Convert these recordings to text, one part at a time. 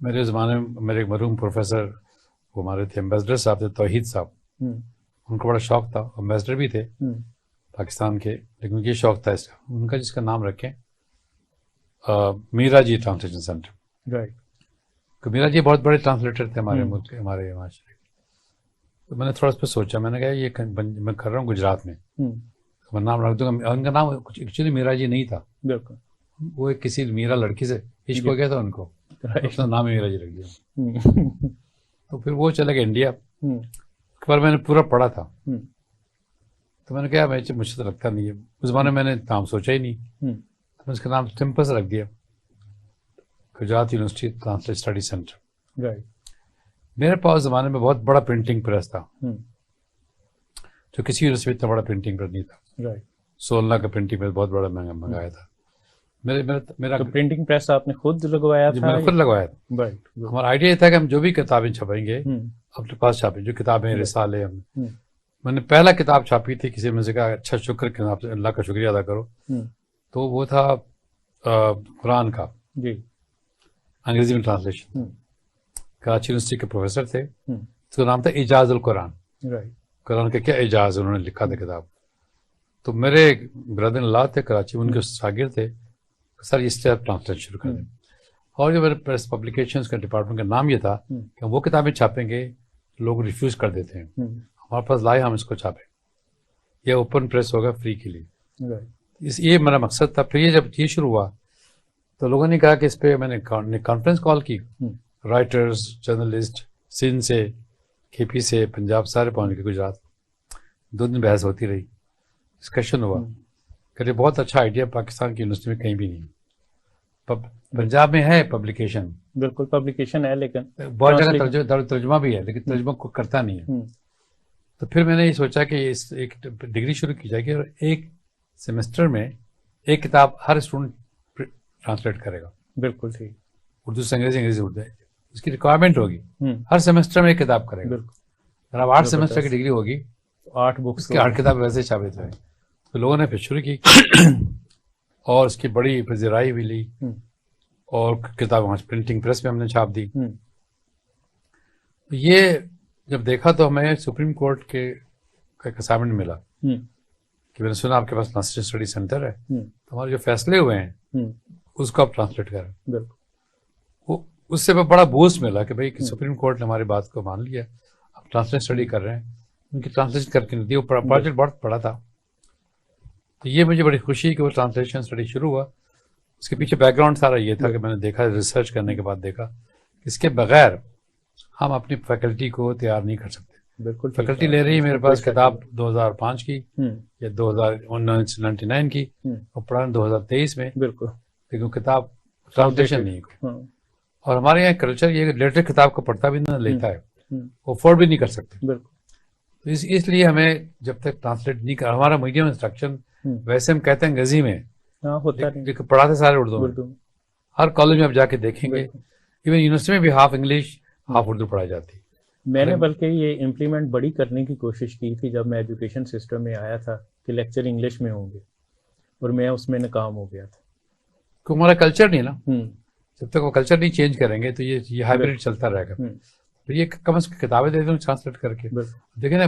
میرے زمانے میں میرے ایک مرحوم پروفیسر وہ ہمارے تھے، ایمبیسڈر صاحب تھے، توحید صاحب. ان کو بڑا شوق تھا، ایمبیسڈر بھی تھے پاکستان کے، لیکن ان کی شوق تھا اس کا، ان کا جس کا نام رکھیں میرا جی ٹرانسلیشن سینٹر. رائٹ. میرا جی بہت بڑے ٹرانسلیٹر تھے ہمارے ملک کے، ہمارے معاشرے. تو میں نے تھوڑا اس پہ سوچا، میں نے کہا یہ میں کر رہا ہوں گجرات میں، میں نام رکھ دوں گا. ان کا نام ایکچولی میرا جی نہیں تھا، بالکل وہ کسی میرا لڑکی سے عشق ہو گیا تھا ان کو، اپنا نام ہی میرا جی رکھ دیا. تو پھر وہ چلے گئے انڈیا. پر میں نے پورا پڑھا تھا، تو میں نے کہا مجھے تو لگتا نہیں ہے، اس زمانے میں نے نام سوچا ہی نہیں، تو میں اس کا نام سمپل سے رکھ دیا، Gujarat university translate study centre. میرے پاس زمانے میں بہت بڑا پرنٹنگ پریس تھا، جو کسی یونیورسٹی میں اتنا بڑا پرنٹنگ پریس نہیں تھا. 16 کا پرنٹنگ پریس بہت بڑا منگایا تھا. میرا پرنٹنگ پریس آپ نے خود لگوایا تھا؟ میں نے خود لگوایا تھا. ہمارا آئیڈیا یہ تھا کہ ہم جو بھی کتابیں چھپائیں گے اپنے پاس چھاپیں، جو کتابیں رسالے. میں نے پہلا کتاب چھاپی تھی، کسی میں سے کہا اچھا شکر کہ آپ اللہ کا شکریہ ادا کرو، تو وہ تھا قرآن کا انگریزی میں ٹرانسلیشن. کراچی یونیورسٹی کے پروفیسر تھے، اس کا نام تھا اعجاز القرآن. قرآن کا کیا اعجاز انہوں نے لکھا تھا کتاب. تو میرے بردر اللہ تھے کراچی، ان کے شاگرد تھے، سر اس سے آپ ٹرانسلیٹ شروع کر دیں. اور جو میرے پریس پبلیکیشنز کا ڈپارٹمنٹ کا نام یہ تھا کہ وہ کتابیں چھاپیں گے لوگ ریفیوز کر دیتے ہیں، ہمارے پاس لائے ہم اس کو چھاپیں، یہ اوپن پریس ہوگا فری کے لیے. یہ میرا مقصد تھا. پھر یہ جب یہ شروع ہوا تو لوگوں نے کہا کہ اس پہ میں نے کانفرنس کال کی، رائٹرز، جرنلسٹ، سندھ سے، کے پی سے، پنجاب، سارے پہنچ گئے گجرات. 2 دن بحث ہوتی رہی، ڈسکشن ہوا کہ بہت اچھا آئیڈیا، پاکستان کی یونیورسٹی میں کہیں بھی نہیں. پنجاب میں ہے پبلیکیشن، بالکل پبلیکیشن ہے، لیکن بہت جگہ ترجمہ بھی ہے، لیکن ترجمہ کو کرتا نہیں ہے. تو پھر میں نے یہ سوچا کہ ایک ڈگری شروع کی جائے گی اور ایک سیمسٹر میں ایک کتاب ہر اسٹوڈنٹ ٹرانسلیٹ کرے گا. بالکل ٹھیک. اردو سے انگریزی، انگریزی اردو، اس کی ریکوائرمنٹ ہوگی، ہر سیمسٹر میں ایک کتاب کرے گا. اگر اب 8 سیمسٹر کی ڈگری ہوگی، 8 بکس کی 8 کتاب ویسے ثابت ہوئے. تو لوگوں نے پھر شروع کی اور اس کی بڑی پذیرائی بھی لی، اور کتاب وہاں پرنٹنگ پریس میں ہم نے چھاپ دی. یہ جب دیکھا تو ہمیں سپریم کورٹ کے ایک اسائنمنٹ ملا کہ میں نے سنا آپ کے پاس ٹرانسلیشن اسٹڈی سینٹر ہے، تو ہمارے جو فیصلے ہوئے ہیں اس کو آپ ٹرانسلیٹ کریں. اس سے بڑا بوسٹ ملا کہ بھائی سپریم کورٹ نے ہماری بات کو مان لیا، آپ ٹرانسلیشن اسٹڈی کر رہے ہیں. ان کی ٹرانسلیشن کر کے نہیں دی، وہ پروجیکٹ بہت بڑا تھا. تو یہ مجھے بڑی خوشی کہ وہ ٹرانسلیشن اسٹڈی شروع ہوا. اس کے پیچھے بیک گراؤنڈ سارا یہ تھا کہ میں نے دیکھا، ریسرچ کرنے کے بعد دیکھا اس کے بغیر ہم اپنی فیکلٹی کو تیار نہیں کر سکتے. بالکل فیکلٹی لے رہی ہے میرے پاس کتاب 2005 کی یا 1999 کی، اور پڑھا 2023 میں. بالکل. لیکن کتاب ٹرانسلیشن نہیں. اور ہمارے یہاں کلچر یہ لیٹر کتاب کو پڑھتا بھی نہ لیتا ہے، وہ افورڈ بھی نہیں کر سکتے. بالکل. تو اس لیے ہمیں جب تک ٹرانسلیٹ نہیں کر، ہمارا میڈیم انسٹرکشن ویسے ہم کہتے ہیں انگریزی میں لیکن پڑھاتے سارے اردو میں. ہر کالج میں آپ جا کے دیکھیں گے، ایون یونیورسٹی میں بھی ہاف انگلش ہاف اردو پڑھائی جاتی ہے. میں نے بلکہ یہ امپلیمنٹ بڑی کرنے کی کوشش کی تھی جب میں ایجوکیشن سسٹم میں آیا تھا کہ لیکچر انگلش میں ہوں گے، اور میں اس میں ناکام ہو گیا تھا. کیونکہ ہمارا کلچر نہیں نا، جب تک وہ کلچر نہیں چینج کریں گے تو یہ ہائبریڈ چلتا رہے گا. تو یہ کم از کم کتابیں دے دوں ٹرانسلیٹ کر کے. دیکھیں نا،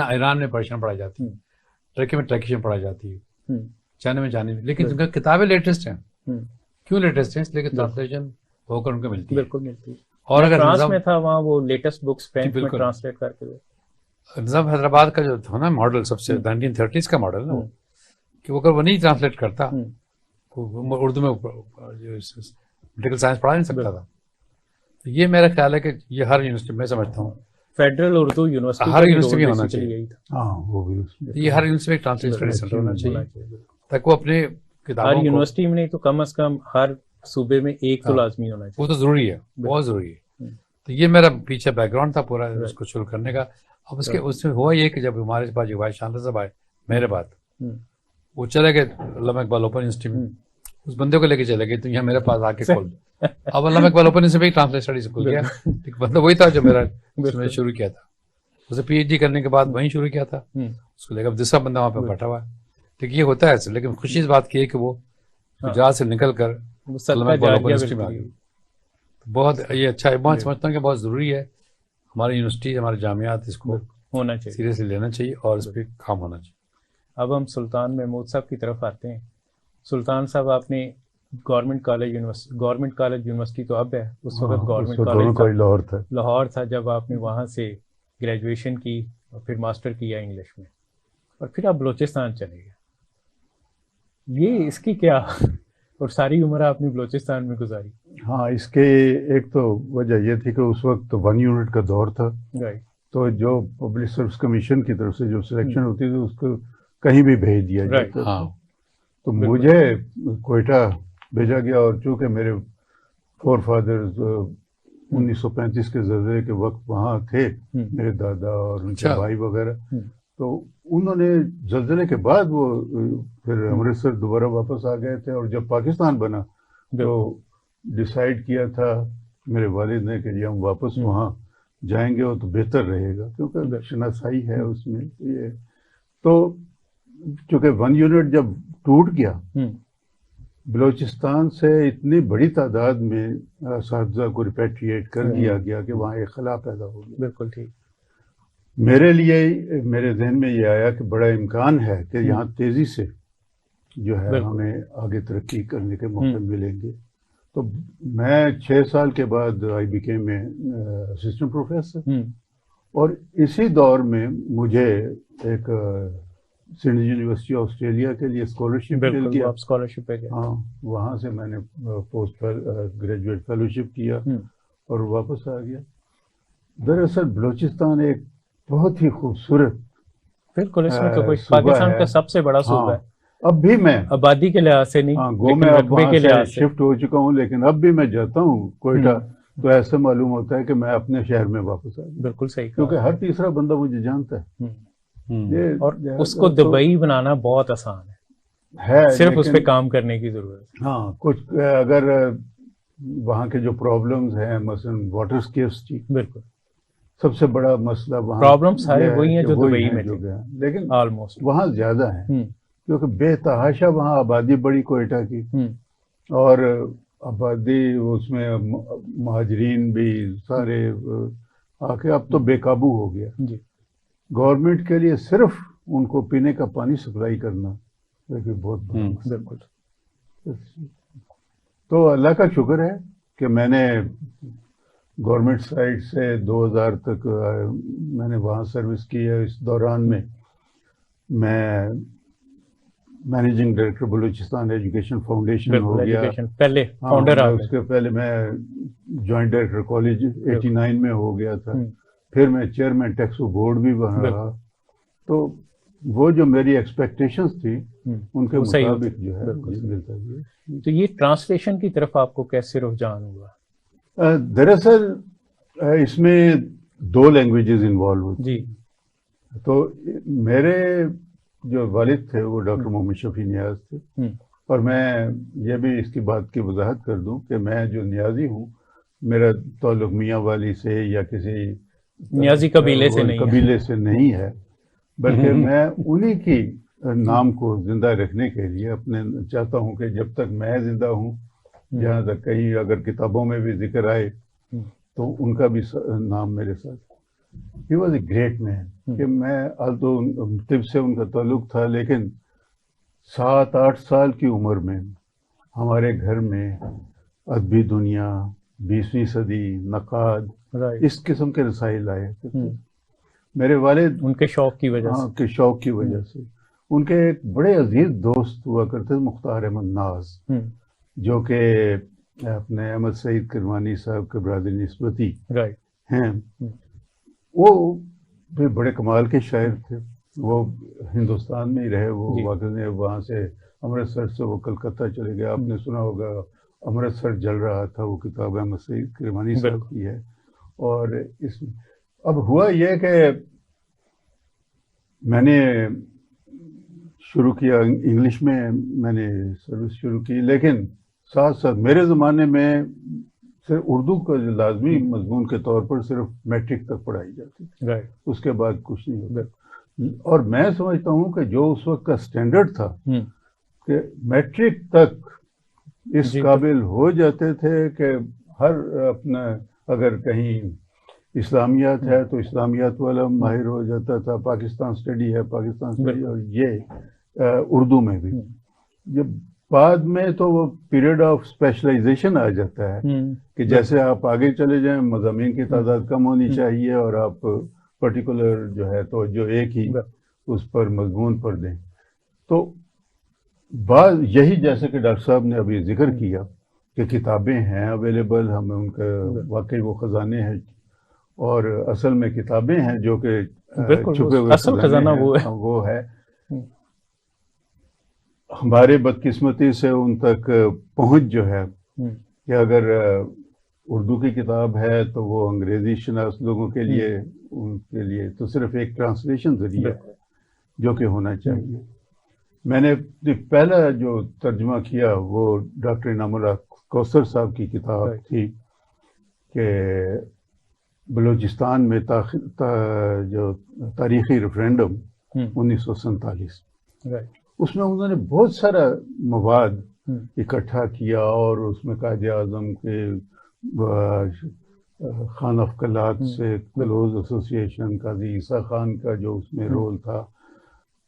ایران میں پرشین پڑھائی جاتی ہے، ٹرکی میں ٹرکیشن پڑھائی جاتی ہے، چائنا میں جانے میں، لیکن کتابیں لیٹسٹ ہیں. کیوں لیٹسٹ ہیں؟ اس لیے کہ ٹرانسلیشن ہو کر ان کو ملتی ہے. بالکل ملتی ہے. اور اگر فرانس میں تھا وہاں وہ لیٹسٹ بکس فرینچ میں ٹرانسلیٹ کر کے نظام حیدرآباد کا جو تھا نا ماڈل، سب سے 1930s کا ماڈل نا، کہ وہ اگر وہ نہیں ٹرانسلیٹ کرتا تو اردو میں پولیٹیکل سائنس پڑھا نہیں سکتا تھا. تو یہ میرا خیال ہے کہ یہ ہر یونیورسٹی میں سمجھتا ہوں فیڈرل اردو یونیورسٹی ہر یونیورسٹی میں ہونا چاہیے. یہ ہر یونیورسٹی میں ٹرانسلیشن سینٹر ہونا چاہیے تاکہ وہ اپنے کتابوں ہر یونیورسٹی میں نہیں تو کم از کم ہر صوبے میں ایک تو لازمی ہونا چاہیے. وہ تو ضروری ہے، بہت ضروری ہے. تو یہ میرا پیچھے بیک گراؤنڈ تھا پورا اس کو شروع کرنے کا. اب اس میں ہوا یہ کہ جب ہمارے پاس بھائی شاندار صاحب آئے میرے بات، وہ چلے گئے علامہ اقبال اوپن یونیورسٹی میں، اس بندے کو لے کے چلے گئے تو یہاں میرے پاس آ کے کھول. اب علامہ اقبال اوپن یونیورسٹی میں ٹرانسلیٹ اسٹڈی سے کھل گیا. بندہ وہی تھا جو میں نے شروع کیا تھا. اسے پی ایچ ڈی کرنے کے بعد وہیں شروع کیا تھا. اس کو لے کر دوسرا بندہ وہاں پہ بیٹھا ہوا ہے. لیکن یہ ہوتا ہے ایسے. لیکن خوشی اس بات کی ہے کہ وہ گجرات سے نکل کر علامہ اقبال اوپن یونیورسٹی میں آ گئی. بہت یہ اچھا ہے. میں سمجھتا ہوں کہ بہت ضروری ہے. ہماری یونیورسٹی ہمارے جامعات اس کو ہونا چاہیے, سیریسلی لینا چاہیے اور اس پہ کام ہونا چاہیے. اب ہم سلطان محمود صاحب کی طرف آتے ہیں. سلطان صاحب آپ نے گورنمنٹ کالج یونیورسٹی تو اب ہے, اس وقت گورنمنٹ کالج لاہور تھا جب آپ نے وہاں سے گریجویشن کی اور پھر ماسٹر کیا انگلش میں, اور پھر آپ بلوچستان چلے گئے. یہ اس کی کیا, اور ساری عمر آپ نے بلوچستان میں گزاری؟ ہاں, اس کے ایک تو وجہ یہ تھی کہ اس وقت 1 یونٹ کا دور تھا, تو جو پبلک سروس کمیشن کی طرف سے جو سلیکشن ہوتی تھی اس کو کہیں بھی بھیج دیا جاتا تھا. تو مجھے کوئٹہ بھیجا گیا, اور چونکہ میرے فور فادرز 1935 کے زلزلے کے وقت وہاں تھے, میرے دادا اور ان کے بھائی وغیرہ, تو انہوں نے زلزلے کے بعد وہ پھر امرتسر دوبارہ واپس آ گئے تھے. اور جب پاکستان بنا تو ڈیسائیڈ کیا تھا میرے والد نے کہ ہم واپس وہاں جائیں گے, وہ تو بہتر رہے گا کیونکہ شناسائی ہے اس میں. یہ تو چونکہ 1 یونٹ جب ٹوٹ گیا, بلوچستان سے اتنی بڑی تعداد میں اساتذہ کو ریپیٹریٹ کر دیا گیا کہ وہاں ایک خلا پیدا ہو گیا. بالکل ٹھیک. میرے لیے میرے ذہن میں یہ آیا کہ بڑا امکان ہے کہ یہاں تیزی سے جو ہے ہمیں آگے ترقی کرنے کے موقع ملیں گے. تو میں 6 سال کے بعد آئی بیکیم میں اسسٹنٹ پروفیسر, اور اسی دور میں مجھے ایک سندھ یونیورسٹی آسٹریلیا کے لیے اسکالرشپ مل گیا. اسکالرشپ پہ گیا. ہاں, وہاں سے میں نے پوسٹ گریجویٹ فیلوشپ کیا اور واپس آ گیا. دراصل بلوچستان ایک بہت ہی خوبصورت, بالکل اس میں تو کوئی پاکستان کا سب سے بڑا صوبہ ہے. اب بھی میں آبادی کے لحاظ سے نہیں, گو میں اب وہاں سے شفٹ ہو چکا ہوں, لیکن اب بھی میں جاتا ہوں کوئٹہ تو ایسا معلوم ہوتا ہے کہ میں اپنے شہر میں واپس آ گیا. بالکل صحیح, کیونکہ ہر تیسرا بندہ مجھے جانتا ہے. اور اس کو دبئی بنانا بہت آسان ہے, صرف اس پہ کام کرنے کی ضرورت ہے. ہاں, کچھ اگر وہاں کے جو پرابلمز ہیں, مثلا واٹر اسکیرسٹی, بالکل سب سے بڑا مسئلہ وہاں پرابلم سارے وہی ہیں جو دبئی میں تھے, لیکن آلموسٹ وہاں زیادہ ہیں کیونکہ بے تحاشا وہاں آبادی بڑی کوئٹہ کی, اور آبادی اس میں مہاجرین بھی سارے آ کے اب تو بے قابو ہو گیا. گورنمنٹ کے لیے صرف ان کو پینے کا پانی سپلائی کرنا بہت بالکل. تو اللہ کا شکر ہے کہ میں نے گورنمنٹ سائڈ سے 2000 تک میں نے وہاں سروس کی ہے. اس دوران میں managing director Balochistan education foundation ہو گیا پہلے, اس کے پہلے میں جوائنٹ ڈائریکٹر کالج 89 میں ہو گیا تھا. پھر میں چیئرمین ٹیکسو بورڈ بھی بنا رہا. تو وہ جو میری ایکسپیکٹیشنز تھی ان کے مطابق جو ہے ملتا ہے. تو یہ ٹرانسلیشن کی طرف آپ کو کیسے رجحان ہوا؟ دراصل اس میں 2 لینگویجز انوالو ہوتی. جی, تو میرے جو والد تھے وہ ڈاکٹر محمد شفیع نیاز تھے, اور میں یہ بھی اس کی بات کی وضاحت کر دوں کہ میں جو نیازی ہوں, میرا تعلق میاں والی سے یا کسی نیازی قبیلے سے نہیں ہے, بلکہ میں انہی کی نام کو زندہ رکھنے کے لیے اپنے چاہتا ہوں کہ جب تک میں زندہ ہوں, جہاں تک کہیں اگر کتابوں میں بھی ذکر آئے تو ان کا بھی نام میرے ساتھ. He was a great man کہ میں تو طب سے ان کا تعلق تھا, لیکن 7-8 سال کی عمر میں ہمارے گھر میں ادبی دنیا, 20ویں صدی, نقاد, اس قسم کے رسائل آئے. میرے والد ان کے شوق کی وجہ سے ان کے ایک بڑے عزیز دوست ہوا کرتے تھے, مختار احمد ناز, جو کہ اپنے احمد سعید کرمانی صاحب کے برادری نسبتی ہیں. وہ بھی بڑے کمال کے شاعر تھے. وہ ہندوستان میں ہی رہے, وہ واقعی وہاں سے امرتسر سے وہ کلکتہ چلے گئے. آپ نے سنا ہوگا امرتسر جل رہا تھا, وہ کتاب احمد سعید کرمانی صاحب کی ہے. اور اس میں اب ہوا یہ کہ میں نے شروع کیا انگلش میں نے سروس شروع کی, لیکن ساتھ ساتھ میرے زمانے میں صرف اردو کا لازمی مضمون کے طور پر صرف میٹرک تک پڑھائی جاتی تھی, اس کے بعد کچھ نہیں ہوتا. اور میں سمجھتا ہوں کہ جو اس وقت کا سٹینڈرڈ تھا کہ میٹرک تک اس قابل ہو جاتے تھے کہ ہر اپنا اگر کہیں اسلامیات ہے تو اسلامیات والا ماہر ہو جاتا تھا، پاکستان اسٹڈی ہے پاکستان اسٹڈی، اور یہ اردو میں بھی. جب بعد میں تو وہ پیریڈ آف اسپیشلائزیشن آ جاتا ہے کہ جیسے آپ آگے چلے جائیں مضامین کی تعداد کم ہونی چاہیے اور آپ پرٹیکولر جو ہے تو جو ایک ہی اس پر مضمون پر دیں. تو بعض یہی جیسے کہ ڈاکٹر صاحب نے ابھی ذکر کیا کہ کتابیں ہیں اویلیبل، ہمیں ان کا واقعی وہ خزانے ہیں، اور اصل میں کتابیں ہیں جو کہ چھپے ہوئے اصل خزانہ وہ ہے. ہمارے بدقسمتی سے ان تک پہنچ جو ہے کہ اگر اردو کی کتاب ہے تو وہ انگریزی شناس لوگوں کے لیے، ان کے لیے تو صرف ایک ٹرانسلیشن ذریعہ ہے جو کہ ہونا چاہیے. میں نے پہلا جو ترجمہ کیا وہ ڈاکٹر انعام اللہ کوثر صاحب کی کتاب تھی کہ بلوچستان میں جو تاریخی ریفرینڈم 1947، اس میں انہوں نے بہت سارا مواد اکٹھا کیا اور اس میں قائد اعظم کے خان افقلات سے کلوز ایسوسیشن، قاضی عیسیٰ خان کا جو اس میں رول تھا،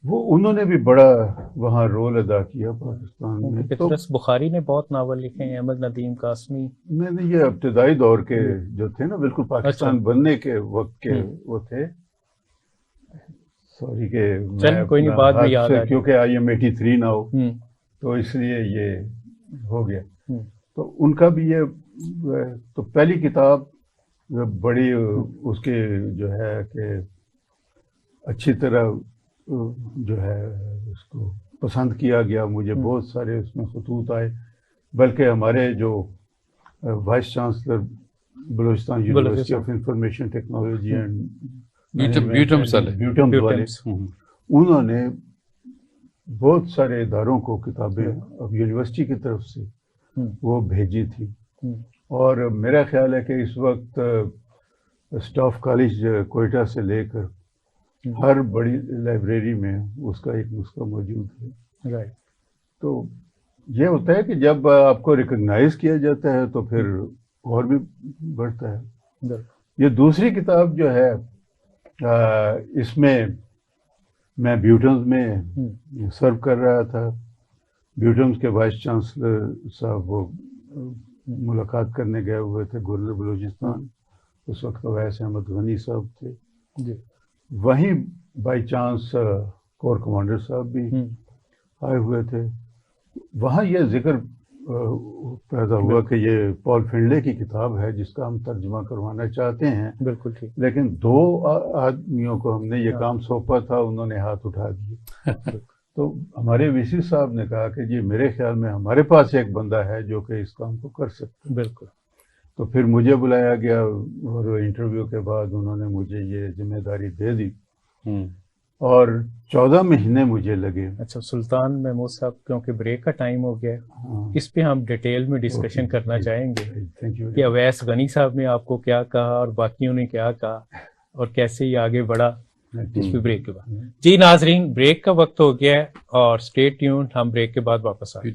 وہ انہوں نے بھی بڑا وہاں رول ادا کیا پاکستان میں. تو بخاری نے بہت ناول لکھے ہیں، احمد ندیم قاسمی. نہیں، یہ ابتدائی دور کے جو تھے نا، بالکل پاکستان بننے کے وقت کے وہ تھے. سوری کہ کوئی نہیں، بعد میں یاد آیا کیونکہ آئی ایم 83 نہ ہو تو اس لیے یہ ہو گیا. تو ان کا بھی یہ تو پہلی کتاب بڑی اس کے جو ہے کہ اچھی طرح جو ہے اس کو پسند کیا گیا. مجھے بہت سارے اس میں خطوط آئے، بلکہ ہمارے جو vice chancellor Balochistan university of information technology and BUITEMS والے، انہوں نے بہت سارے اداروں کو کتابیں اب یونیورسٹی کی طرف سے وہ بھیجی تھی. اور میرا خیال ہے کہ اس وقت اسٹاف کالج کوئٹہ سے لے کر ہر بڑی لائبریری میں اس کا ایک نسخہ موجود ہے. تو یہ ہوتا ہے کہ جب آپ کو ریکگنائز کیا جاتا ہے تو پھر اور بھی بڑھتا ہے. یہ دوسری کتاب جو ہے اس میں میں بیوٹمز میں سرو کر رہا تھا. بیوٹمز کے وائس چانسلر صاحب وہ ملاقات کرنے گئے ہوئے تھے گورنر بلوچستان، اس وقت اویس احمد غنی صاحب تھے. وہیں بائی چانس کور کمانڈر صاحب بھی آئے ہوئے تھے. وہاں یہ ذکر پیدا ہوا کہ یہ پال فنڈلے کی کتاب ہے جس کا ہم ترجمہ کروانا چاہتے ہیں. بالکل ٹھیک. لیکن 2 آدمیوں کو ہم نے یہ کام سونپا تھا، انہوں نے ہاتھ اٹھا دیے. تو ہمارے وی سی صاحب نے کہا کہ جی میرے خیال میں ہمارے پاس ایک بندہ ہے جو کہ اس کام کو کر سکتا. بالکل. تو پھر مجھے بلایا گیا اور انٹرویو کے بعد انہوں نے مجھے یہ ذمہ داری دے دی اور 14 مہینے مجھے لگے. اچھا سلطان محمود صاحب، کیونکہ بریک کا ٹائم ہو گیا، اس پہ ہم ڈیٹیل میں ڈسکشن کرنا چاہیں گے کہ اویس غنی صاحب نے آپ کو کیا کہا اور باقیوں نے کیا کہا اور کیسے یہ آگے بڑھا اس پہ بریک کے بعد. جی ناظرین، بریک کا وقت ہو گیا ہے اور اسٹے ٹیون، ہم بریک کے بعد واپس آئیں.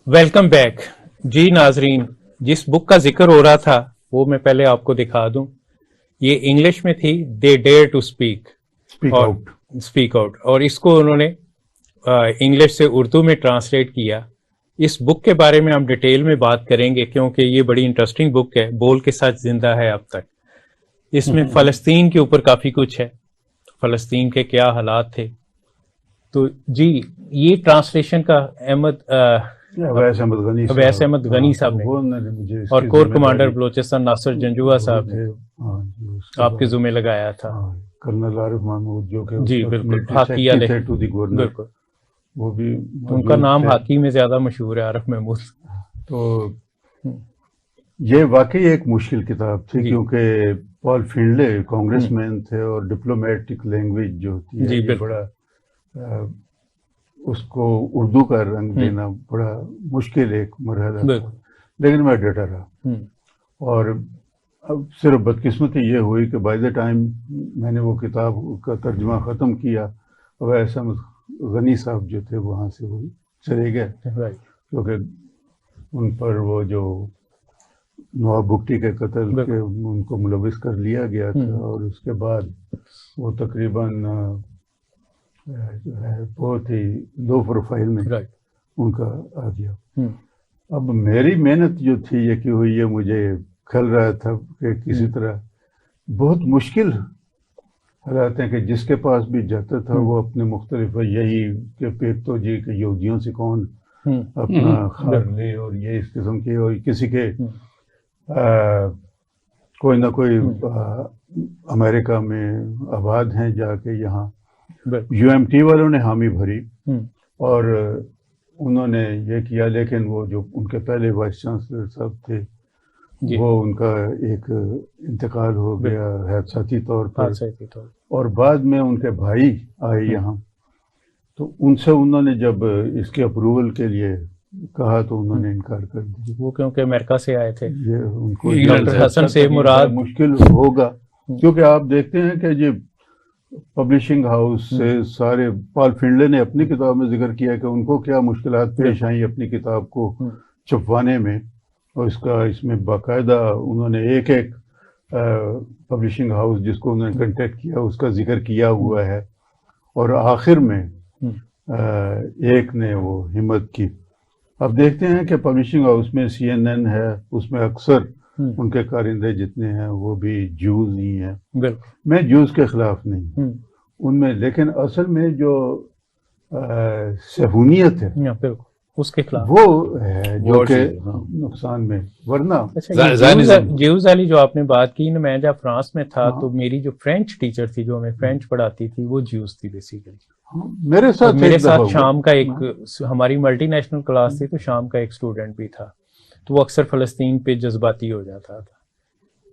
Welcome back. جی ناظرین، جس بک کا ذکر ہو رہا تھا وہ میں پہلے آپ کو دکھا دوں. یہ انگلش میں تھی، دے ڈیئر ٹو اسپیک آؤٹ، اور اس کو انہوں نے انگلش سے اردو میں ٹرانسلیٹ کیا. اس بک کے بارے میں ہم ڈیٹیل میں بات کریں گے کیونکہ یہ بڑی انٹرسٹنگ بک ہے، بول کے ساتھ زندہ ہے اب تک. اس میں فلسطین کے اوپر کافی کچھ ہے، فلسطین کے کیا حالات تھے. تو جی یہ ٹرانسلیشن کا اویس احمد غنی صاحب نے اور کور کمانڈر بلوچستان ناصر جنجوعہ صاحب نے آپ کے ذمہ لگایا تھا. کرنل عارف محمود جو کہ جی بالکل ہاکی والے، بالکل وہ بھی ان کا نام ہاکی میں زیادہ مشہور ہے، عارف محمود. تو یہ واقعی ایک مشکل کتاب تھی کیونکہ پال فینڈلے کانگریس مین تھے اور ڈپلومیٹک لینگویج جو ہوتی ہے یہ بڑا اس کو اردو کا رنگ دینا بڑا مشکل ایک مرحلہ تھا، لیکن میں ڈٹا رہا. اور اب صرف بدقسمتی یہ ہوئی کہ بائی دا ٹائم میں نے وہ کتاب کا ترجمہ ختم کیا، اب ایسا غنی صاحب جو تھے وہاں سے وہ چلے گئے کیونکہ ان پر وہ جو نواب بگٹی کے قتل کے ان کو ملوث کر لیا گیا تھا، اور اس کے بعد وہ تقریباً جو ہے بہت ہی لو پروفائل میں ان کا آ گیا. اب میری محنت جو تھی یہ کہ ہوئی، یہ مجھے کھل رہا تھا کہ کسی طرح بہت مشکل حالات ہیں کہ جس کے پاس بھی جاتا تھا وہ اپنے مختلف یہی کہ پیپتو جی کہ یہودیوں سے کون اپنا خار لے، اور یہ اس قسم کے، اور کسی کے کوئی نہ کوئی امریکہ میں آباد ہیں جا کے یہاں یو ایم ٹی والوں نے حامی بھری اور انہوں نے یہ کیا، لیکن وہ جو ان کے پہلے وائس چانسلر صاحب تھے وہ ان کا ایک انتقال ہو گیا حادثاتی طور پر، اور بعد میں ان کے بھائی آئے یہاں، تو ان سے انہوں نے جب اس کے اپروول کے لیے کہا تو انہوں نے انکار کر دیا. وہ کیونکہ امریکہ سے آئے تھے، یہ ان کو ڈاکٹر حسن سے مراد مشکل ہوگا، کیونکہ آپ دیکھتے ہیں کہ یہ پبلشنگ ہاؤس سے سارے، پال فینڈلے نے اپنی کتاب میں ذکر کیا کہ ان کو کیا مشکلات پیش آئیں اپنی کتاب کو چھپوانے میں، اور اس میں باقاعدہ انہوں نے ایک پبلشنگ ہاؤس جس کو انہوں نے کنٹیکٹ کیا اس کا ذکر کیا ہوا ہے، اور آخر میں ایک نے وہ ہمت کی. اب دیکھتے ہیں کہ پبلشنگ ہاؤس میں CNN ہے، اس میں اکثر ان کے کارندے جتنے ہیں وہ بھی جوز ہی ہیں. میں جوز کے خلاف نہیں ان میں، لیکن اصل میں جو صہیونیت ہے اس کے خلاف وہ ہے جو کہ نقصان میں، ورنہ جیوز والی جو آپ نے بات کی نا، میں جب فرانس میں تھا تو میری جو فرینچ ٹیچر تھی جو ہمیں فرینچ پڑھاتی تھی وہ جیوز تھی بیسیکلی. میرے ساتھ شام کا ایک، ہماری ملٹی نیشنل کلاس تھی تو شام کا ایک اسٹوڈنٹ بھی تھا، تو وہ اکثر فلسطین پہ جذباتی ہو جاتا تھا.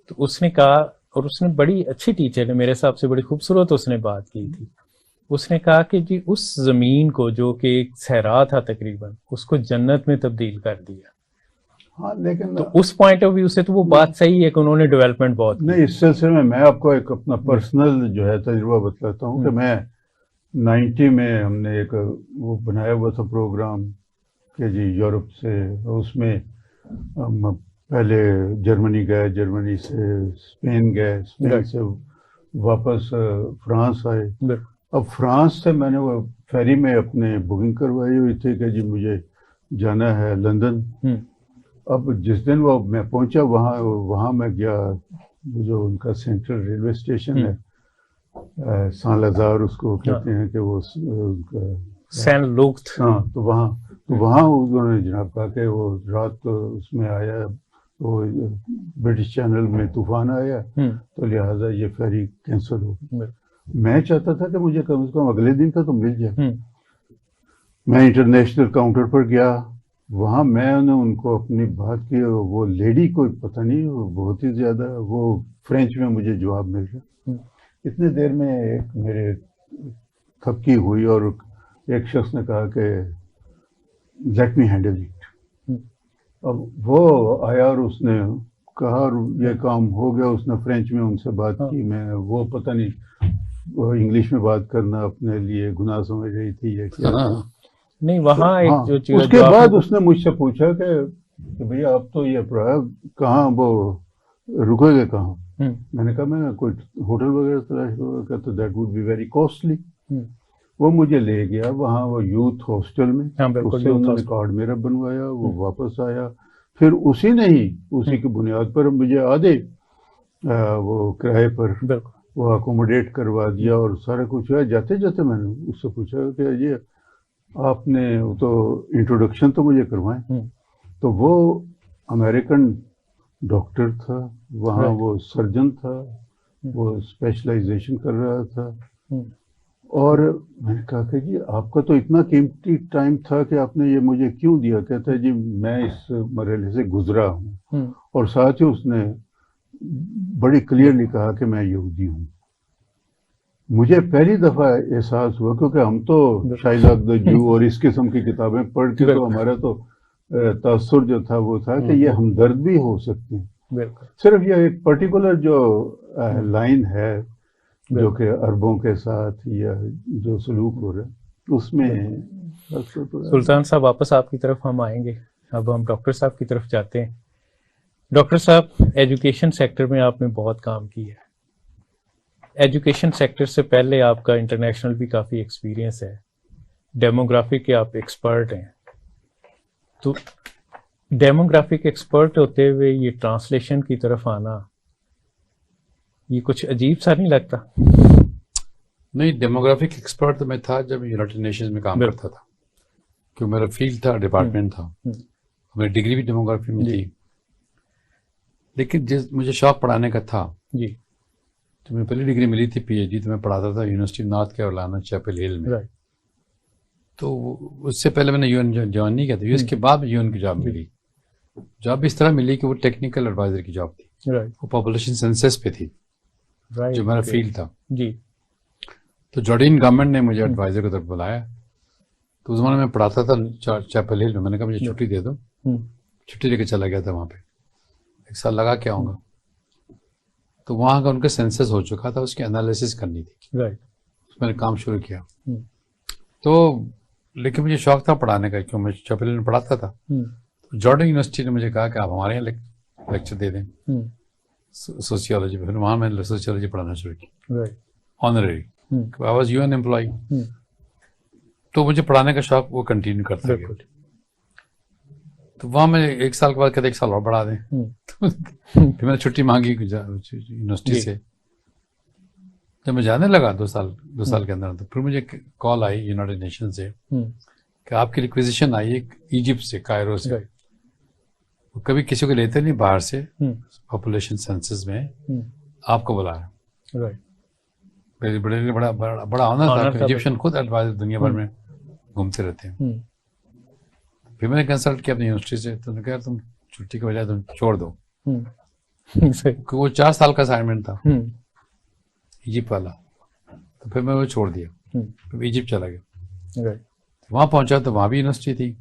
تو اس نے کہا، اور اس نے بڑی اچھی ٹیچر ہے میرے حساب سے، بڑی خوبصورت اس نے بات کی تھی. اس نے کہا کہ جی اس زمین کو جو کہ ایک صحرا تھا تقریباً، اس کو جنت میں تبدیل کر دیا. ہاں لیکن تو اس پوائنٹ آف ویو سے تو وہ بات صحیح ہے کہ انہوں نے ڈیولپمنٹ بہت کی. نہیں، اس سلسلے میں آپ کو ایک اپنا پرسنل جو ہے تجربہ بتلاتا ہوں کہ میں 90 میں ہم نے ایک وہ بنایا ہوا تھا پروگرام کہ جی یورپ سے، اس میں ہم پہلے جرمنی گئے، جرمنی سے اسپین گئے، اسپین سے واپس فرانس آئے. اب فرانس سے میں نے وہ فیری میں اپنے بکنگ کروائی ہوئی تھی کہ جی مجھے جانا ہے لندن. اب جس دن وہ میں پہنچا وہاں میں گیا، جو ان کا سینٹرل ریلوے اسٹیشن ہے سان لازار اس کو کہتے ہیں کہ وہ سین لوکت، ہاں، تو وہاں انہوں نے جناب کہا کہ وہ رات کو اس میں آیا، وہ برٹش چینل میں طوفان آیا تو لہٰذا یہ فیری کینسل ہو گئی. میں چاہتا تھا کہ مجھے کم از کم اگلے دن کا تو مل جائے. میں انٹرنیشنل کاؤنٹر پر گیا، وہاں میں نے ان کو اپنی بات کی، وہ لیڈی کو پتہ نہیں، وہ بہت ہی زیادہ وہ فرینچ میں مجھے جواب مل گیا. اتنے دیر میں ایک میرے تھپکی ہوئی اور ایک شخص نے کہا کہ لیٹ می ہینڈل اٹ. اب وہ آیا اور اس نے کہا اور یہ کام ہو گیا. اس نے فرینچ میں ان سے بات کی، میں وہ پتہ نہیں وہ انگلش میں بات کرنا اپنے لیے گناہ سمجھ رہی تھی یا کیا. نہیں وہاں ایک جو چیز، اس کے بعد اس نے مجھ سے پوچھا کہ بھیا آپ تو یہ کہاں وہ رکے گے کہاں؟ میں نے کہا میں کوئی ہوٹل وغیرہ تلاش کروں تو that would be very costly. وہ مجھے لے گیا وہاں وہ یوتھ ہاسٹل میں، اس سے انہوں نے کارڈ میرا بنوایا، وہ واپس آیا، پھر اسی کی بنیاد پر مجھے آدھے وہ کرائے پر وہ اکوموڈیٹ کروا دیا اور سارا کچھ ہے. جاتے جاتے میں نے اس سے پوچھا کہ یہ آپ نے تو انٹروڈکشن تو مجھے کروائیں. تو وہ امریکن ڈاکٹر تھا وہاں، وہ سرجن تھا، وہ اسپیشلائزیشن کر رہا تھا. اور میں نے کہا کہ جی آپ کا تو اتنا قیمتی ٹائم تھا کہ آپ نے یہ مجھے کیوں دیا؟ کہتا ہے جی میں اس مرحلے سے گزرا ہوں. اور ساتھ ہی اس نے بڑی کلیئرلی کہا کہ میں یہودی ہوں. مجھے پہلی دفعہ احساس ہوا کیونکہ ہم تو شائلاک دا جو اور اس قسم کی کتابیں پڑھ کے تو ہمارا تو تاثر جو تھا وہ تھا کہ یہ ہمدرد بھی ہو سکتے ہیں. صرف یہ ایک پرٹیکولر جو لائن ہے جو کہ عربوں کے ساتھ یا جو سلوک ہو رہا ہے اس میں. سلطان صاحب واپس آپ کی طرف ہم آئیں گے. اب ہم ڈاکٹر صاحب کی طرف جاتے ہیں. ڈاکٹر صاحب ایجوکیشن سیکٹر میں آپ نے بہت کام کیا ہے. ایجوکیشن سیکٹر سے پہلے آپ کا انٹرنیشنل بھی کافی ایکسپیرینس ہے. ڈیموگرافی کے آپ ایکسپرٹ ہیں. تو ڈیموگرافک ایکسپرٹ ہوتے ہوئے یہ ٹرانسلیشن کی طرف آنا یہ کچھ عجیب سا نہیں لگتا؟ نہیں، ڈیموگرافک ایکسپرٹ تو میں تھا جب یونائٹڈ نیشنز میں کام کرتا تھا، کیوں میرا فیلڈ تھا، ڈپارٹمنٹ تھا. میری ڈگری بھی ڈیموگرافی میں تھی. لیکن مجھے شوق پڑھانے کا تھا. جی. تو میں پہلی ڈگری ملی تھی پی ایچ ڈی، تو میں پڑھاتا تھا یونیورسٹی نارتھ کیرولینا چیپل ہل میں. تو اس سے پہلے میں نے یو این جوائن نہیں کیا تھا. اس کے بعد یو این کی جاب ملی. جاب اس طرح ملی کہ وہ ٹیکنیکل ایڈوائزر کی جاب تھی. وہ پاپولیشن سینسس پہ تھی جو میرا فیلڈ تھا. جی. تو جارڈین گورنمنٹ نے مجھے ایڈوائزر کی طرف بلایا. تو اس زمانے میں پڑھاتا تھا چیپل ہل میں. میں نے کہا مجھے چھٹی دے دو. چھٹی لے کے چلا گیا تھا وہاں پہ. 1 سال لگا کے آؤں گا. تو وہاں کا ان کا سینسس ہو چکا تھا، اس کی انالیسس کرنی تھی. میں نے کام شروع کیا. تو لیکن مجھے شوق تھا پڑھانے کا، کیوں میں چیپل ہل میں پڑھاتا تھا. جارڈن یونیورسٹی نے مجھے کہا کہ آپ ہمارے یہاں لیکچر دے دیں سوسیولوجی پہ. پھر وہاں میں نے سوسیولوجی پڑھانا شروع کی آنرری. آئی واز یو این امپلائی. تو مجھے پڑھانے کا شوق وہ کنٹینیو کرتا گیا. تو وہاں میں 1 سال کے بعد کہتے 1 سال اور بڑھا دیں. پھر میں نے چھٹی مانگی یونیورسٹی سے. جب میں جانے لگا 2 سال کے اندر، تو پھر مجھے کال آئی یونائٹڈ نیشن سے کہ آپ کی ریکویزیشن آئی ہے ایجپٹ سے، کائرو سے. کبھی کسی کو لیتے نہیں باہر سے پاپولیشن سینسس میں، آپ کو بلایا. بڑا آنر تھا. ایجپشن خود ایڈوائزر دنیا بھر میں گھومتے رہتے ہیں. پھر میں نے کنسلٹ کیا اپنی یونیورسٹی سے. تو نے کہا تم چھٹی کے بجائے تم چھوڑ دو. وہ 4 سال کا اسائنمنٹ تھا ایجپٹ والا. تو پھر میں وہ چھوڑ دیا. پھر ایجپٹ چلا گیا. وہاں پہنچا تو وہاں بھی یونیورسٹی تھی.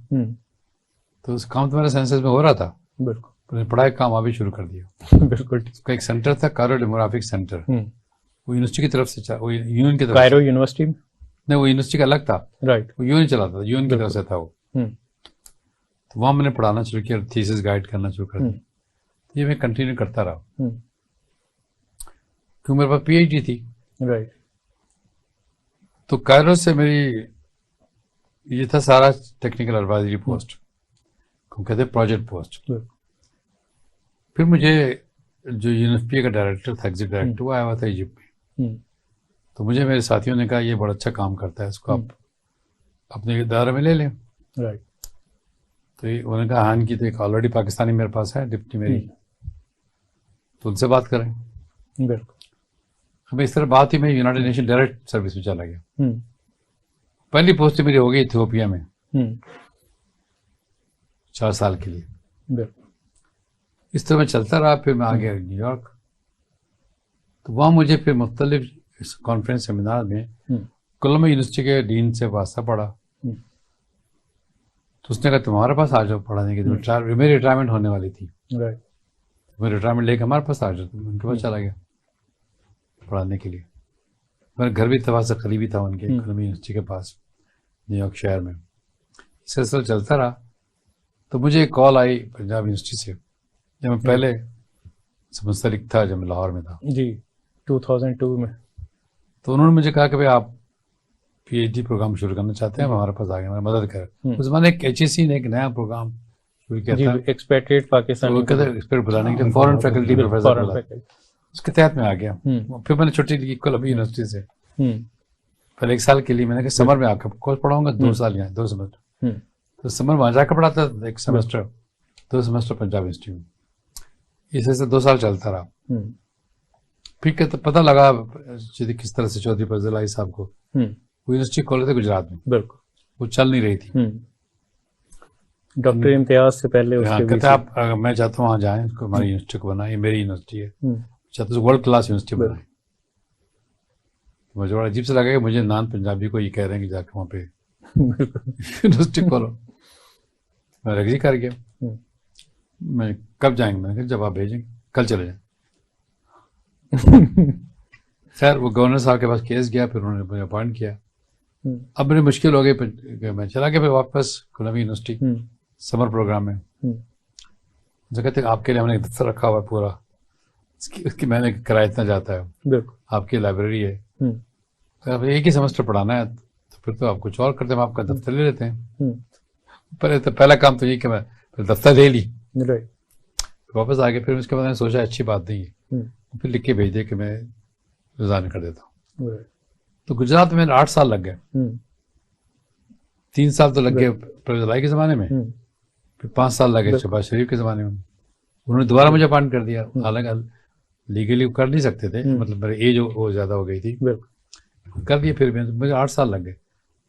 تو اس کام تو میرا سینسس میں ہو رہا تھا. بالکل. پڑھائی کام وہاں بھی شروع کر دیا. بالکل. اس کا ایک سینٹر تھا کائرو ڈیموگرافک سینٹر. وہ یونیورسٹی کی طرف سے، وہ یونین کی طرف. کائرو یونیورسٹی میں نہیں، وہ یونیورسٹی کا الگ تھا. رائٹ. وہ یونین چلاتا تھا، یونین کی طرف سے تھا وہ. تو وہاں میں نے پڑھانا شروع کیا، تھیسس گائیڈ کرنا شروع کر دیا. یہ میں کنٹینیو کرتا رہا کیوں میرے پاس پی ایچ ڈی تھی. رائٹ. تو کائرو سے میری یہ تھا سارا ٹیکنیکل ایڈوائزری پوسٹ، کہتے پروجیکٹ پوسٹ. پھر مجھے جو یونیورسٹی کا ڈائریکٹر تھا، ایگزیکٹو ڈائریکٹر، وہ آیا ہوا تھا ایجپٹ میں. تو مجھے میرے ساتھیوں نے کہا یہ بڑا اچھا کام کرتا ہے، اس کو آپ اپنے ادارے میں لے لیں. رائٹ. تو انہوں نے کہا ہاں کی تو ایک آلریڈی پاکستانی میرے پاس ہے ڈپٹی میری، تو ان سے بات کریں. بالکل. اب اس طرح بات ہی میں یونائٹڈ نیشن ڈائریکٹ سروس میں چلا گیا. پہلی پوسٹ میری ہو گئی ایتھیوپیا میں 4 سال کے لیے. بالکل. اس طرح میں چلتا رہا. پھر میں آ گیا نیو یارک. تو وہاں مجھے پھر مختلف کانفرنس سیمینار میں کولمبیا یونیورسٹی کے ڈین سے واسطہ پڑا. تو اس نے کہا تمہارے پاس آ جاؤ پڑھانے کے لیے. میری ریٹائرمنٹ ہونے والی تھی. میں ریٹائرمنٹ لے کے ہمارے پاس آ جاؤ. ان کے پاس چلا گیا پڑھانے کے لیے. میرا گھر بھی تھا سے قریبی تھا ان کے کولمبیا یونیورسٹی کے پاس نیو یارک شہر میں. سلسلہ چلتا رہا. تو مجھے ایک کال آئی پنجاب یونیورسٹی سے، جب میں پہلے سے منسلک تھا، جب میں لاہور میں تھا. جی 2002 میں. تو انہوں نے مجھے کہا کہ بھائی آپ پی ایچ ڈی پروگرام شروع کرنا چاہتے ہیں، ہمارے پاس آ گئے، میرا مدد کریں. اس زمانے ایک ایچ ای سی نے ایک نیا پروگرام شروع کیا تھا، ایکسپیٹریٹ پاکستان. وہ کہتے ہیں ایکسپیکٹ بلانے کے لیے فورن فیکلٹی پروفیسر بلا. اس کے تحت میں آ گیا. پھر میں نے چھٹی لی کولمبیا یونیورسٹی سے. پہلے 1 سال کے لیے میں نے کہا سمر میں آ کر کورس پڑھاؤں گا. 2 سال یہاں 2 سیمسٹر. تو سمر وہاں جا کر پڑھاتا تھا 1 سیمسٹر، 2 سیمسٹر پنجاب یونیورسٹی میں. اس سے 2 سال چلتا رہا. پھر پتہ لگا کس طرح سے چودھری فضل علی صاحب کو وہ یونیورسٹی کھولے تھے گجرات میں. بالکل. وہ چل نہیں رہی تھی. ڈاکٹر امتیاز سے پہلے اس کے کہتے آپ میں چاہتا ہوں وہاں جائیں، اس کو ہماری یونیورسٹی کو بنائیں، یہ میری یونیورسٹی ہے، چاہتا ہوں ورلڈ کلاس یونیورسٹی بنائیں. مجھے بڑا عجیب سے لگا کہ مجھے نان پنجابی کو یہ کہہ رہے ہیں کہ جا کے وہاں پہ یونیورسٹی کھولو. میں ایگری کر گیا. میں کب جائیں گے؟ میں نے کہا جب آپ بھیجیں گے کل چلے جائیں. خیر وہ گورنر صاحب کے پاس کیس گیا، پھر انہوں نے مجھے اپوائنٹ کیا. اب میری مشکل ہو گئی کہ میں چلا گیا پھر واپس کولمبیا یونیورسٹی سمر پروگرام میں. جو کہتے ہیں آپ کے لیے ہم نے ایک دفتر رکھا ہوا ہے پورا، اس کی میں نے کرایہ اتنا جاتا ہے، آپ کی لائبریری ہے، اب ایک ہی سیمسٹر پڑھانا ہے تو پھر تو آپ کچھ اور کرتے ہیں، ہم آپ کا دفتر لے لیتے ہیں. پہلا کام تو یہ کہ میں پھر دفتر لے لی، واپس آ گئے. پھر اس کے بعد میں نے سوچا اچھی بات نہیں ہے، پھر لکھ کے بھیج دے کہ میں ریزائن کر دیتا ہوں. تو گجرات میں 8 سال لگ گئے. 3 سال تو لگ گئے پرویز الہی کے زمانے میں، پھر 5 سال لگے شہباز شریف کے زمانے میں. انہوں نے دوبارہ مجھے اپوائنٹ کر دیا، حالانکہ لیگلی کر نہیں سکتے تھے، مطلب میری ایج وہ زیادہ ہو گئی تھی، کر دیا. پھر بھی مجھے 8 سال لگ گئے.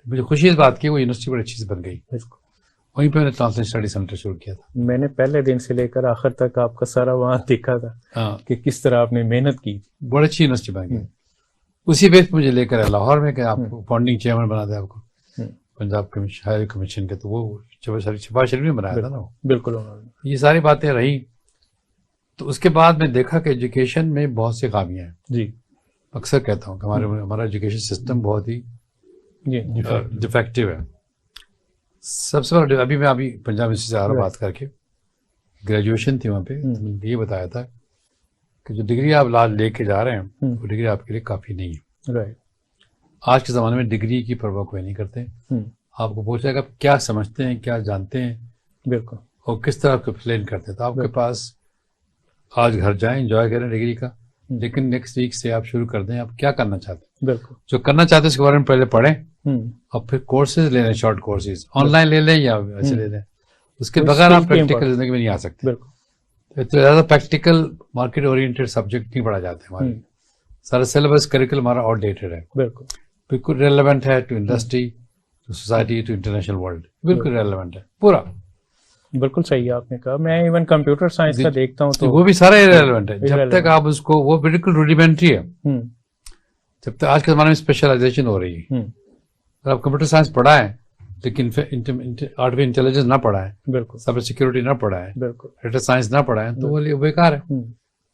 مجھے خوشی اس بات کی وہ یونیورسٹی بڑی اچھی سے بن گئی. وہیں پہ میں نے ٹرانسلیشن اسٹڈی سینٹر شروع کیا تھا. میں نے پہلے دن سے لے کر آخر تک آپ کا سارا وہاں دیکھا تھا کہ کس طرح آپ نے محنت کی. بڑی اچھی یونیورسٹی بن گئی. اسی بیس مجھے لے کر لاہور میں کہ آپ فاؤنڈنگ چیئرمین بنا دیں آپ کو پنجاب ہائر کمیشن کے. تو وہ شہباز شریف نے بنایا تھا نا. بالکل. یہ ساری باتیں رہی. تو اس کے بعد میں دیکھا کہ ایجوکیشن میں بہت سی خامیاں ہیں. جی اکثر کہتا ہوں کہ ہمارا ایجوکیشن سسٹم بہت ہی ڈیفیکٹو ہے. سب سے بڑا ابھی پنجاب یونیورسٹی سے آ رہا بات کر کے، گریجویشن تھی وہاں پہ، یہ بتایا تھا کہ جو ڈگری آپ لے کے جا رہے ہیں وہ ڈگری آپ کے لیے کافی نہیں ہے. آج کے زمانے میں ڈگری کی پرواہ کوئی نہیں کرتے. آپ کو پوچھا کہ آپ کیا سمجھتے ہیں، کیا جانتے ہیں، بالکل، اور کس طرح آپ کو ایکسپلین کرتے ہیں. تو آپ کے پاس آج گھر جائیں، انجوائے کریں ڈگری کا، لیکن نیکسٹ ویک سے آپ شروع کر دیں آپ کیا کرنا چاہتے ہیں. بالکل. جو کرنا چاہتے ہیں اس کے بارے میں پہلے پڑھیں، اور پھر کورسز لے لیں، شارٹ کورسز آن لائن لے لیں یا ایسے لے لیں. اس کے بغیر آپ پریکٹیکل زندگی میں نہیں آ سکتے. تو زیادہ پریکٹیکل مارکیٹ اورینٹیڈ سبجیکٹ نہیں پڑھا جاتے ہمارے. سارا سلیبس کریکل ہمارا آؤٹ ڈیٹڈ ہے. بالکل بالکل ریلیونٹ ہے to industry, to society, to international world. بالکل ریلیونٹ ہے پورا. بالکل صحیح آپ نے کہا. میں ایون کمپیوٹر سائنس کا دیکھتا ہوں تو وہ بھی سارا ریلیونٹ ہے. جب تک آپ اس کو، وہ بالکل روڈیمنٹری ہے. جب تک آج کے زمانے میں اسپیشلائزیشن ہو رہی ہے. اگر آپ کمپیوٹر سائنس پڑھائیں لیکن آرٹیفیشل انٹیلیجنس نہ پڑھائیں، بالکل، سائبر سیکورٹی نہ پڑھائیں، بالکل، ڈیٹا سائنس نہ پڑھائیں، تو وہ بیکار ہے.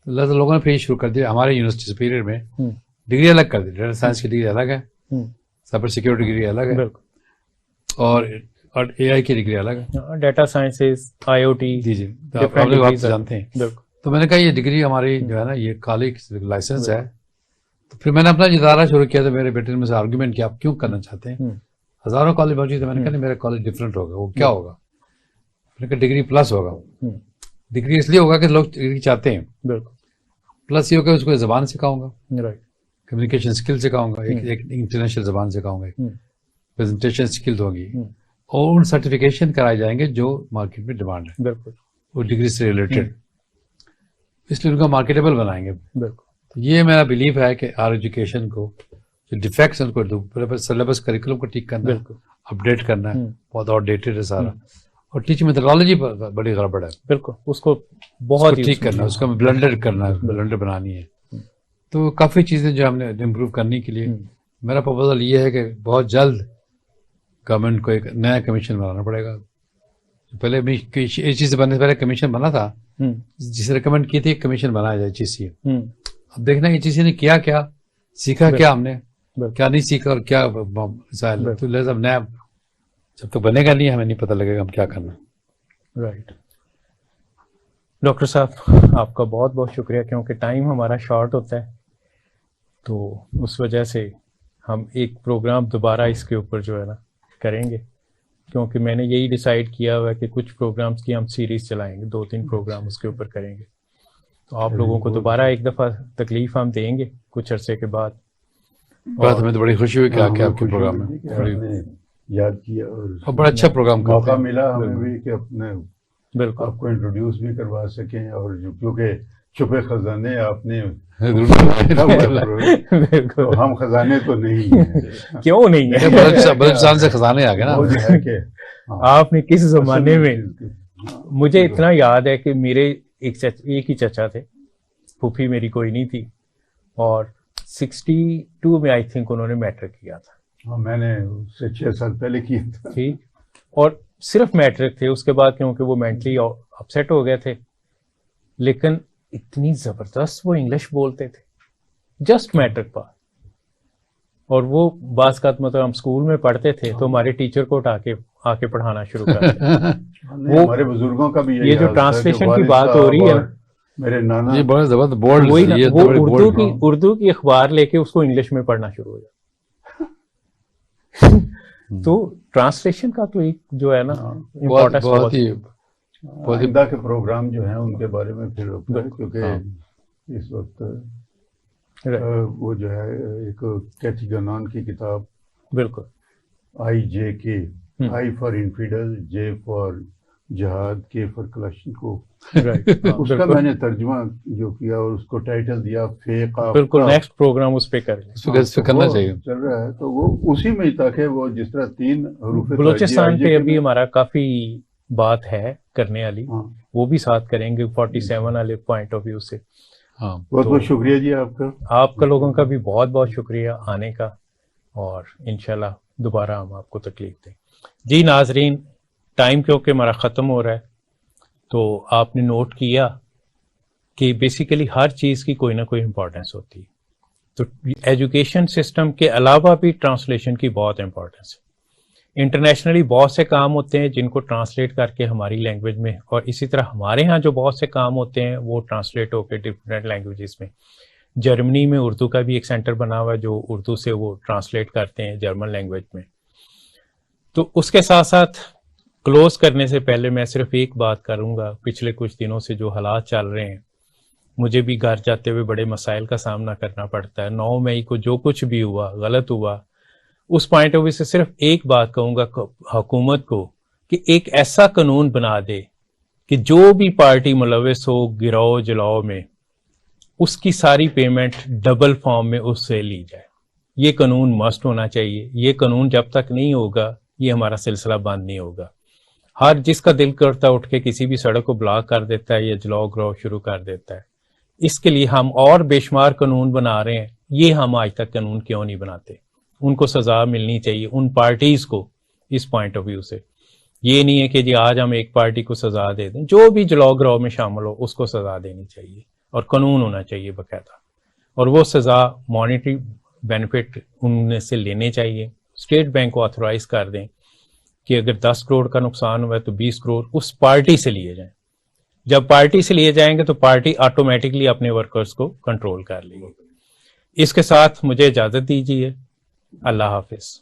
لہٰذا لوگوں نے پھر شروع کر دیا. ہمارے یونیورسٹی پیریڈ میں ڈگری الگ کر دی. ڈیٹا سائنس کی ڈگری الگ ہے، سائبر سیکورٹی ڈگری الگ ہے، اور اے آئی کی ڈگری الگ ہے. ڈیٹا سائنس، آئی او ٹی. جی آپ لوگ جانتے ہیں. تو میں نے کہا یہ ڈگری ہماری جو ہے نا یہ کالج لائسنس ہے. تو پھر میں نے اپنا ادارہ شروع کیا. تو میرے بیٹے نے مجھ سے آرگیومنٹ کیا آپ کیوں کرنا چاہتے ہیں. ہزاروں کالج موجود ہے. میں نے کہا نہیں میرا کالج ڈفرینٹ ہوگا. وہ کیا ہوگا؟ میں نے کہا ڈگری پلس ہوگا. ڈگری اس لیے ہوگا کہ لوگ ڈگری چاہتے ہیں. بالکل. پلس یہ ہوگا اس کو زبان سکھاؤں گا، کمیونیکیشن اسکل سکھاؤں گا، ایک انٹرنیشنل زبان سکھاؤں گا، پریزنٹیشن اسکل ہوگی، اور ان سرٹیفکیشن کرائے جائیں گے جو مارکیٹ میں ڈیمانڈ ہے. بالکل. وہ ڈگری سے ریلیٹڈ، اس لیے ان کو مارکیٹیبل بنائیں گے. بالکل. یہ میرا بلیف ہے کہ آر ایجوکیشن کو جو ڈیفیکٹس ان کو سلیبس کریکولم کو ٹھیک کرنا ہے، اپڈیٹ کرنا ہے. بہت آؤٹ ڈیٹڈ ہے سارا. اور ٹیچنگ میتھڈالوجی بڑی گڑبڑ ہے. بالکل. اس کو بہت ٹھیک کرنا ہے، اس کو بلنڈر کرنا ہے، بلنڈر بنانی ہے. تو کافی چیزیں جو ہم نے امپروو کرنے کے لیے، میرا پروپوزل یہ ہے کہ بہت جلد گورنمنٹ کو ایک نیا کمیشن بنانا پڑے گا. پہلے بھی یہ چیز بننے سے پہلے کمیشن بنا تھا، جسے ریکمینڈ کی تھی کمیشن بنایا جائے چیز سی. اب دیکھنا کہ چیز نے کیا کیا سیکھا، کیا ہم نے کیا نہیں سیکھا، اور کیا مسائل. تو لہٰذا نیا جب تک بنے گا نہیں ہمیں نہیں پتہ لگے گا ہم کیا کرنا. رائٹ. ڈاکٹر صاحب آپ کا بہت بہت شکریہ، کیونکہ ٹائم ہمارا شارٹ ہوتا ہے، تو اس وجہ سے ہم ایک پروگرام دوبارہ اس کے اوپر جو ہے نا کریں گے، کیونکہ میں نے یہی ڈیسائیڈ کیا ہوا ہے کہ کچھ پروگرامز کی ہم سیریز چلائیں گے، 2-3 پروگرام اس کے اوپر کریں گے. تو آپ لوگوں کو دوبارہ ایک دفعہ تکلیف ہم دیں گے کچھ عرصے کے بعد. بات ہمیں تو بڑی خوشی ہوئی کہ آپ کے پروگرام میں یاد کیا اور بڑا اچھا پروگرام موقع ملا ہمیں بھی کہ اپنے بالکل آپ کو انٹروڈیوس بھی کروا سکیں. اور کیونکہ چھپے خزانے آپ نے ہم خزانے تو نہیں ہیں. کیوں نہیں ہے؟ بلوچستان سے خزانے آ گئے نا. وہ جو ہے کہ آپ نے کس زمانے میں. مجھے اتنا یاد ہے کہ میرے ایک ہی چچا تھے, پھوپھی میری کوئی نہیں تھی, اور 62 میں آئی تھنک انہوں نے میٹرک کیا تھا. میں نے اس سے 6 سال پہلے کیا تھا. ٹھیک, اور صرف میٹرک تھے, اس کے بعد کیونکہ وہ مینٹلی اپسیٹ ہو گئے تھے, لیکن اتنی زبردست وہ انگلش بولتے تھے جسٹ میٹرک پاس. اور وہ بعض کا مطلب ہم اسکول میں پڑھتے تھے تو ہمارے ٹیچر کو آ کے پڑھانا شروع کرتے. وہ ہمارے بزرگوں کا بھی یہ جو ٹرانسلیشن کی بات ہو رہی ہے, میرے نانا یہ بڑا زبردست بورڈ, وہ اردو کی اخبار لے کے اس کو انگلش میں پڑھنا شروع ہو جاتا. تو ٹرانسلیشن کا تو ایک جو ہے نا امپورٹنس بہت ہی آئندہ کے پروگرام جو ہیں ان کے بارے میں پھر کیونکہ اس وقت وہ جو ہے ایک کیتھی گنان کی کتاب, بالکل, IJK, I for infidel, J for جہاد, K فار کلاشنکوف, اس کا میں نے ترجمہ جو کیا اور اس کو ٹائٹل دیا فیق. بالکل, نیکسٹ پروگرام اس پہ کرنا چاہیے, چل رہا ہے. تو وہ اسی میں تاکہ وہ جس طرح 3 حروف بلوچستان پہ ابھی ہمارا کافی بات ہے کرنے والی, وہ بھی ساتھ کریں گے 47 والے پوائنٹ آف ویو سے. بہت بہت شکریہ جی آپ کا لوگوں کا بھی بہت بہت شکریہ آنے کا, اور انشاءاللہ دوبارہ ہم آپ کو تکلیف دیں. جی ناظرین, ٹائم کیونکہ ہمارا ختم ہو رہا ہے, تو آپ نے نوٹ کیا کہ بیسیکلی ہر چیز کی کوئی نہ کوئی امپورٹنس ہوتی ہے. تو ایجوکیشن سسٹم کے علاوہ بھی ٹرانسلیشن کی بہت امپورٹنس ہے. انٹرنیشنلی بہت سے کام ہوتے ہیں جن کو ٹرانسلیٹ کر کے ہماری لینگویج میں, اور اسی طرح ہمارے ہاں جو بہت سے کام ہوتے ہیں وہ ٹرانسلیٹ ہو کے ڈفرینٹ لینگویجز میں. جرمنی میں اردو کا بھی ایک سینٹر بنا ہوا ہے جو اردو سے وہ ٹرانسلیٹ کرتے ہیں جرمن لینگویج میں. تو اس کے ساتھ ساتھ کلوز کرنے سے پہلے میں صرف ایک بات کروں گا. پچھلے کچھ دنوں سے جو حالات چل رہے ہیں, مجھے بھی گھر جاتے ہوئے بڑے مسائل کا سامنا کرنا پڑتا ہے. 9 مئی کو جو کچھ بھی ہوا غلط ہوا, اس پوائنٹ آف ویو سے صرف ایک بات کہوں گا حکومت کو کہ ایک ایسا قانون بنا دے کہ جو بھی پارٹی ملوث ہو گراؤ جلاؤ میں, اس کی ساری پیمنٹ ڈبل فارم میں اس سے لی جائے. یہ قانون مسٹ ہونا چاہیے. یہ قانون جب تک نہیں ہوگا یہ ہمارا سلسلہ بند نہیں ہوگا. ہر جس کا دل کرتا اٹھ کے کسی بھی سڑک کو بلاک کر دیتا ہے یا جلاؤ گراؤ شروع کر دیتا ہے. اس کے لیے ہم اور بے شمار قانون بنا رہے ہیں. یہ ہم آج تک قانون کیوں نہیں بناتے؟ ان کو سزا ملنی چاہیے ان پارٹیز کو. اس پوائنٹ آف ویو سے یہ نہیں ہے کہ جی آج ہم ایک پارٹی کو سزا دے دیں. جو بھی جلاؤ گراؤ میں شامل ہو اس کو سزا دینی چاہیے, اور قانون ہونا چاہیے باقاعدہ, اور وہ سزا مانیٹری بینیفٹ ان سے لینے چاہیے. اسٹیٹ بینک کو آتھورائز کر دیں کہ اگر 10 کروڑ کا نقصان ہوا ہے تو 20 کروڑ اس پارٹی سے لیے جائیں. جب پارٹی سے لیے جائیں گے تو پارٹی آٹومیٹکلی اپنے ورکرز کو کنٹرول کر لے گی. اس کے ساتھ مجھے اجازت دیجیے. اللہ حافظ.